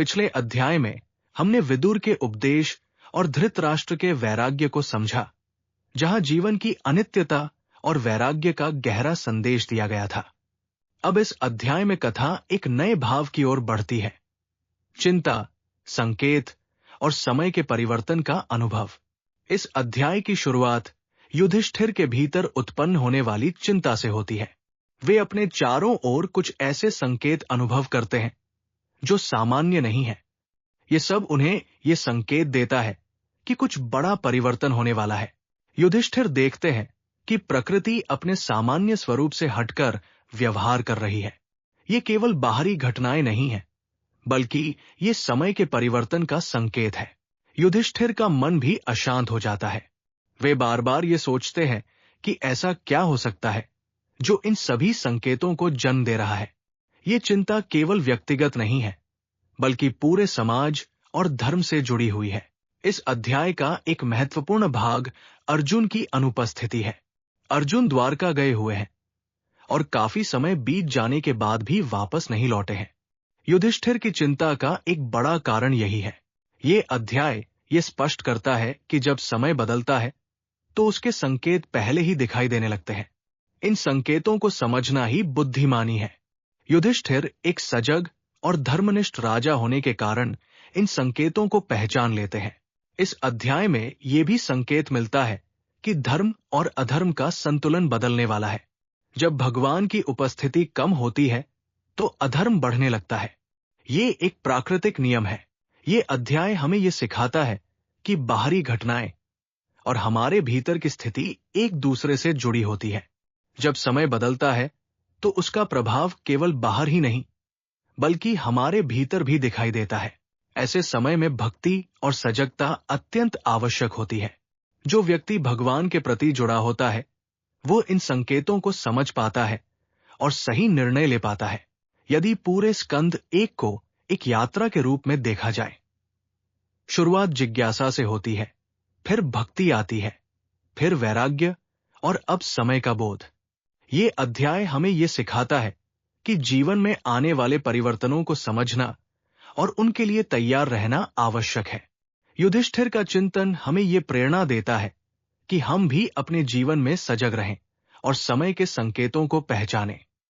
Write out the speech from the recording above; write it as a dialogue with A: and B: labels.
A: पिछले अध्याय में हमने विदुर के उपदेश और धृतराष्ट्र के वैराग्य को समझा, जहां जीवन की अनित्यता और वैराग्य का गहरा संदेश दिया गया था। अब इस अध्याय में कथा एक नए भाव की ओर बढ़ती है। चिंता, संकेत और समय के परिवर्तन का अनुभव। इस अध्याय की शुरुआत युधिष्ठिर के भीतर उत्पन्न होने वाली चिंता से होती है। वे अपने चारों ओर कुछ ऐसे संकेत अनुभव करते हैं जो सामान्य नहीं है। ये सब उन्हें ये संकेत देता है कि कुछ बड़ा परिवर्तन होने वाला है। युधिष्ठिर देखते हैं कि प्रकृति अपने सामान्य स्वरूप से हटकर व्यवहार कर रही है। ये केवल बाहरी घटनाएं नहीं है, बल्कि ये समय के परिवर्तन का संकेत है। युधिष्ठिर का मन भी अशांत हो जाता है। वे बार बार ये सोचते हैं कि ऐसा क्या हो सकता है जो इन सभी संकेतों को जन्म दे रहा है। ये चिंता केवल व्यक्तिगत नहीं है, बल्कि पूरे समाज और धर्म से जुड़ी हुई है। इस अध्याय का एक महत्वपूर्ण भाग अर्जुन की अनुपस्थिति है। अर्जुन द्वारका गए हुए हैं और काफी समय बीत जाने के बाद भी वापस नहीं लौटे हैं। युधिष्ठिर की चिंता का एक बड़ा कारण यही है। ये अध्याय ये स्पष्ट करता है कि जब समय बदलता है तो उसके संकेत पहले ही दिखाई देने लगते हैं। इन संकेतों को समझना ही बुद्धिमानी है। युधिष्ठिर एक सजग और धर्मनिष्ठ राजा होने के कारण इन संकेतों को पहचान लेते हैं। इस अध्याय में यह भी संकेत मिलता है कि धर्म और अधर्म का संतुलन बदलने वाला है। जब भगवान की उपस्थिति कम होती है तो अधर्म बढ़ने लगता है। ये एक प्राकृतिक नियम है। ये अध्याय हमें ये सिखाता है कि बाहरी घटनाएं और हमारे भीतर की स्थिति एक दूसरे से जुड़ी होती है। जब समय बदलता है तो उसका प्रभाव केवल बाहर ही नहीं, बल्कि हमारे भीतर भी दिखाई देता है। ऐसे समय में भक्ति और सजगता अत्यंत आवश्यक होती है। जो व्यक्ति भगवान के प्रति जुड़ा होता है, वो इन संकेतों को समझ पाता है और सही निर्णय ले पाता है। यदि पूरे स्कंद एक को एक यात्रा के रूप में देखा जाए, शुरुआत जिज्ञासा से होती है, फिर भक्ति आती है, फिर वैराग्य और अब समय का बोध। ये अध्याय हमें ये सिखाता है कि जीवन में आने वाले परिवर्तनों को समझना और उनके लिए तैयार रहना आवश्यक है। युधिष्ठिर का चिंतन हमें ये प्रेरणा देता है कि हम भी अपने जीवन में सजग रहें और समय के संकेतों को पहचानें।